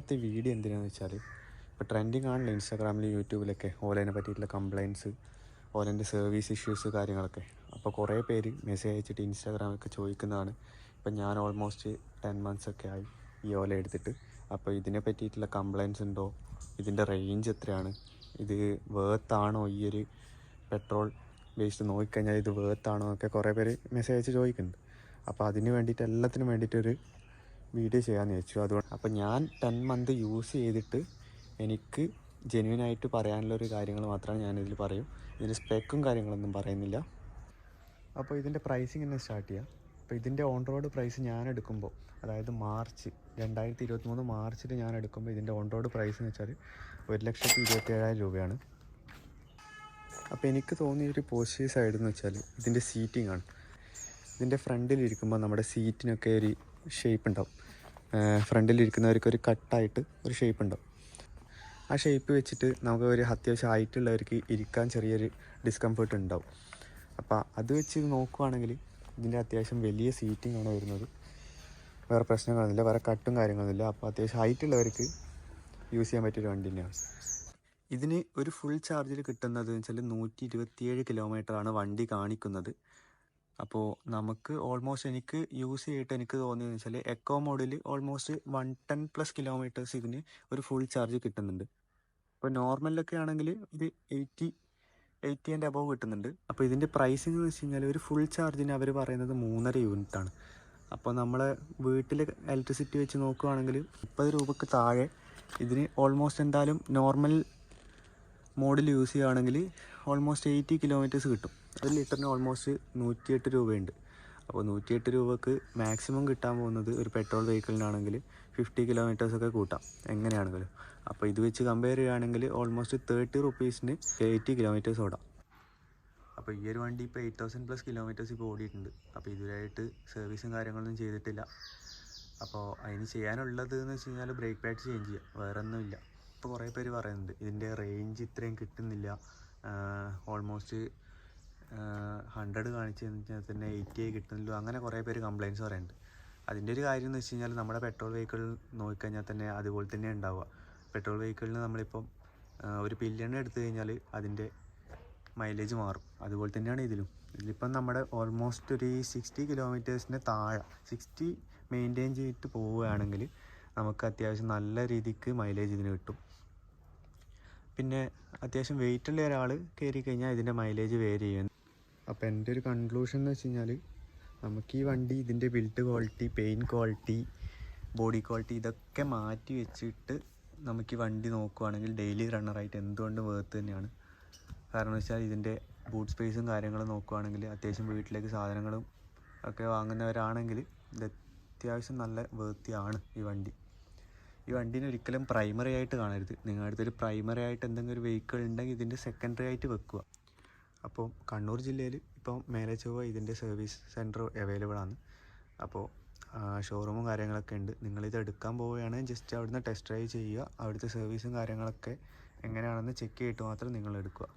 ഇന്നത്തെ വീഡിയോ എന്തിനാണെന്ന് വെച്ചാൽ, ഇപ്പോൾ ട്രെൻഡിങ് ആണല്ലോ ഇൻസ്റ്റാഗ്രാമിൽ യൂട്യൂബിലൊക്കെ ഓലേനെ പറ്റിയിട്ടുള്ള കംപ്ലയിൻറ്റ്സ്, ഓലേൻ്റെ സർവീസ് ഇഷ്യൂസ് കാര്യങ്ങളൊക്കെ. അപ്പോൾ കുറേ പേര് മെസ്സേജ് അയച്ചിട്ട് ഇൻസ്റ്റാഗ്രാമൊക്കെ ചോദിക്കുന്നതാണ്. ഇപ്പം ഞാൻ ഓൾമോസ്റ്റ് 10 months ഒക്കെ ആയി ഈ ഓല എടുത്തിട്ട്. അപ്പോൾ ഇതിനെ പറ്റിയിട്ടുള്ള കംപ്ലയിൻറ്റ്സ് ഉണ്ടോ, ഇതിൻ്റെ റേഞ്ച് എത്രയാണ്, ഇത് വേർത്താണോ, ഈ ഒരു പെട്രോൾ വേസ്റ്റ് നോക്കിക്കഴിഞ്ഞാൽ ഇത് വേർത്താണോ എന്നൊക്കെ കുറേ പേര് മെസ്സേജ് അയച്ച് ചോദിക്കുന്നുണ്ട്. അപ്പോൾ അതിന് വേണ്ടിയിട്ട് എല്ലാത്തിനും വേണ്ടിയിട്ടൊരു വീഡിയോ ചെയ്യാമെന്ന് വെച്ചു. അതുകൊണ്ട് അപ്പോൾ ഞാൻ 10 month യൂസ് ചെയ്തിട്ട് എനിക്ക് ജെന്യുവനായിട്ട് പറയാനുള്ളൊരു കാര്യങ്ങൾ മാത്രമാണ് ഞാനിതിൽ പറയും. ഇതിൻ്റെ സ്പെക്കും കാര്യങ്ങളൊന്നും പറയുന്നില്ല. അപ്പോൾ ഇതിൻ്റെ പ്രൈസിങ് തന്നെ സ്റ്റാർട്ട് ചെയ്യാം. അപ്പോൾ ഇതിൻ്റെ ഓൺ റോഡ് പ്രൈസ് ഞാൻ എടുക്കുമ്പോൾ, അതായത് മാർച്ച് 2023 മാർച്ചിൽ ഞാൻ എടുക്കുമ്പോൾ ഇതിൻ്റെ ഓൺ റോഡ് പ്രൈസ് എന്ന് വെച്ചാൽ 1,27,000 രൂപയാണ്. അപ്പോൾ എനിക്ക് തോന്നിയൊരു പോസിറ്റീവ് സൈഡ് എന്ന് വെച്ചാൽ ഇതിൻ്റെ സീറ്റിംഗ് ആണ്. ഇതിൻ്റെ ഫ്രണ്ടിലിരിക്കുമ്പോൾ നമ്മുടെ സീറ്റിനൊക്കെ ഒരു ഷേപ്പ് ഉണ്ടാവും. ഫ്രണ്ടിലിരിക്കുന്നവർക്ക് ഒരു കട്ടായിട്ട് ഒരു ഷേപ്പ് ഉണ്ടാവും. ആ ഷേപ്പ് വെച്ചിട്ട് നമുക്ക് ഒരു അത്യാവശ്യം ഹൈറ്റുള്ളവർക്ക് ഇരിക്കാൻ ചെറിയൊരു ഡിസ്കംഫർട്ട് ഉണ്ടാവും. അപ്പോൾ അത് വെച്ച് നോക്കുവാണെങ്കിൽ ഇതിൻ്റെ അത്യാവശ്യം വലിയ സീറ്റിംഗ് ആണ് വരുന്നത്. വേറെ പ്രശ്നങ്ങളൊന്നുമില്ല, വേറെ കട്ടും കാര്യങ്ങളൊന്നുമില്ല. അപ്പോൾ അത്യാവശ്യം ഹൈറ്റുള്ളവർക്ക് യൂസ് ചെയ്യാൻ പറ്റിയൊരു വണ്ടി തന്നെയാണ്. ഇതിന് ഒരു ഫുൾ ചാർജിൽ കിട്ടുന്നത് എന്ന് വെച്ചാൽ 127 കിലോമീറ്ററാണ് വണ്ടി കാണിക്കുന്നത്. അപ്പോൾ നമുക്ക് ഓൾമോസ്റ്റ് എനിക്ക് യൂസ് ചെയ്തിട്ട് എനിക്ക് തോന്നിയതെന്ന് വെച്ചാൽ എക്കോ മോഡിൽ ഓൾമോസ്റ്റ് 110+ കിലോമീറ്റേഴ്സ് ഇതിന് ഒരു ഫുൾ ചാർജ് കിട്ടുന്നുണ്ട്. ഇപ്പോൾ നോർമലിലൊക്കെ ആണെങ്കിൽ ഇത് 80 and above കിട്ടുന്നുണ്ട്. അപ്പോൾ ഇതിൻ്റെ പ്രൈസിംഗ് എന്ന് വെച്ച് കഴിഞ്ഞാൽ ഒരു ഫുൾ ചാർജിന് അവർ പറയുന്നത് 3.5 യൂണിറ്റാണ്. അപ്പോൾ നമ്മളെ വീട്ടിൽ ഇലക്ട്രിസിറ്റി വെച്ച് നോക്കുകയാണെങ്കിൽ 30 രൂപയ്ക്ക് താഴെ ഇതിന് ഓൾമോസ്റ്റ് എന്തായാലും നോർമൽ മോഡിൽ യൂസ് ചെയ്യുകയാണെങ്കിൽ ഓൾമോസ്റ്റ് 80 കിലോമീറ്റേഴ്സ് കിട്ടും. ഒരു ലിറ്ററിന് ഓൾമോസ്റ്റ് 108 രൂപയുണ്ട്. അപ്പോൾ 108 രൂപക്ക് മാക്സിമം കിട്ടാൻ പോകുന്നത് ഒരു പെട്രോൾ വെഹിക്കിളിനാണെങ്കിൽ 50 കിലോമീറ്റേഴ്സൊക്കെ കൂട്ടാം എങ്ങനെയാണെങ്കിലും. അപ്പോൾ ഇത് വെച്ച് കമ്പയർ ചെയ്യുകയാണെങ്കിൽ ഓൾമോസ്റ്റ് 30 റുപ്പീസിന് 80 കിലോമീറ്റേഴ്സ് ഓടാം. അപ്പോൾ ഈ ഒരു വണ്ടി ഇപ്പോൾ 8,000+ കിലോമീറ്റേഴ്സ് ഇപ്പോൾ ഓടിയിട്ടുണ്ട്. അപ്പോൾ ഇതുവരെയായിട്ട് സർവീസും കാര്യങ്ങളൊന്നും ചെയ്തിട്ടില്ല. അപ്പോൾ അതിന് ചെയ്യാനുള്ളത് എന്ന് വെച്ച് കഴിഞ്ഞാൽ ബ്രേക്ക് പാഡ് ചേഞ്ച് ചെയ്യുക, വേറെ ഒന്നുമില്ല. ഇപ്പോൾ കുറേ പേര് പറയുന്നുണ്ട് ഇതിൻ്റെ റേഞ്ച് ഇത്രയും കിട്ടുന്നില്ല, ഓൾമോസ്റ്റ് 100 കാണിച്ച് കഴിഞ്ഞാൽ തന്നെ 80 കിട്ടുന്നില്ല, അങ്ങനെ കുറേ പേര് കംപ്ലയിൻറ്റ്സ് പറയുന്നുണ്ട്. അതിൻ്റെ ഒരു കാര്യം എന്ന് വെച്ച് കഴിഞ്ഞാൽ നമ്മുടെ പെട്രോൾ വെഹിക്കിൾ നോക്കിക്കഴിഞ്ഞാൽ തന്നെ അതുപോലെ തന്നെ ഉണ്ടാവുക. പെട്രോൾ വെഹിക്കിളിന് നമ്മളിപ്പം ഒരു പില്യൺ എടുത്തു കഴിഞ്ഞാൽ അതിൻ്റെ മൈലേജ് മാറും. അതുപോലെ തന്നെയാണ് ഇതിലിപ്പം നമ്മുടെ ഓൾമോസ്റ്റ് ഒരു 60 കിലോമീറ്റേഴ്സിന് താഴെ 60 മെയിൻറ്റെയിൻ ചെയ്തിട്ട് പോവുകയാണെങ്കിൽ നമുക്ക് അത്യാവശ്യം നല്ല രീതിക്ക് മൈലേജ് ഇതിന് കിട്ടും. പിന്നെ അത്യാവശ്യം വെയിറ്റുള്ള ഒരാൾ കയറി കഴിഞ്ഞാൽ ഇതിൻ്റെ മൈലേജ് വേരി ചെയ്യും. അപ്പോൾ എൻ്റെ ഒരു കൺക്ലൂഷൻ എന്ന് വെച്ച് കഴിഞ്ഞാൽ നമുക്ക് ഈ വണ്ടി ഇതിൻ്റെ build quality, paint quality, body quality ഇതൊക്കെ മാറ്റി വെച്ചിട്ട് നമുക്ക് ഈ വണ്ടി നോക്കുകയാണെങ്കിൽ ഡെയിലി റണ്ണറായിട്ട് എന്തുകൊണ്ടും വേർത്ത് തന്നെയാണ്. കാരണം എന്ന് വെച്ചാൽ ഇതിൻ്റെ ബൂട്ട് സ്പേസും കാര്യങ്ങളും നോക്കുകയാണെങ്കിൽ അത്യാവശ്യം വീട്ടിലേക്ക് സാധനങ്ങളും ഒക്കെ വാങ്ങുന്നവരാണെങ്കിൽ ഇത് അത്യാവശ്യം നല്ല വേർത്തിയാണ് ഈ വണ്ടി. ഈ വണ്ടീനെ ഒരിക്കലും പ്രൈമറി ആയിട്ട് കാണരുത്. നിങ്ങളുടെ അടുത്തൊരു പ്രൈമറി ആയിട്ട് എന്തെങ്കിലും ഒരു വെഹിക്കിൾ ഉണ്ടെങ്കിൽ ഇതിൻ്റെ സെക്കൻഡറി ആയിട്ട് വെക്കുക. അപ്പോൾ കണ്ണൂർ ജില്ലയിൽ ഇപ്പോൾ മേലെ ചൊവ്വ ഇതിൻ്റെ സർവീസ് സെൻറ്റർ അവൈലബിൾ ആണ്. അപ്പോൾ ഷോറൂമും കാര്യങ്ങളൊക്കെ ഉണ്ട്. നിങ്ങളിത് എടുക്കാൻ പോവുകയാണെങ്കിൽ ജസ്റ്റ് അവിടുന്ന് ടെസ്റ്റ് ഡ്രൈവ് ചെയ്യുക. അവിടുത്തെ സർവീസും കാര്യങ്ങളൊക്കെ എങ്ങനെയാണെന്ന് ചെക്ക് ചെയ്തിട്ട് മാത്രം നിങ്ങൾ എടുക്കുക.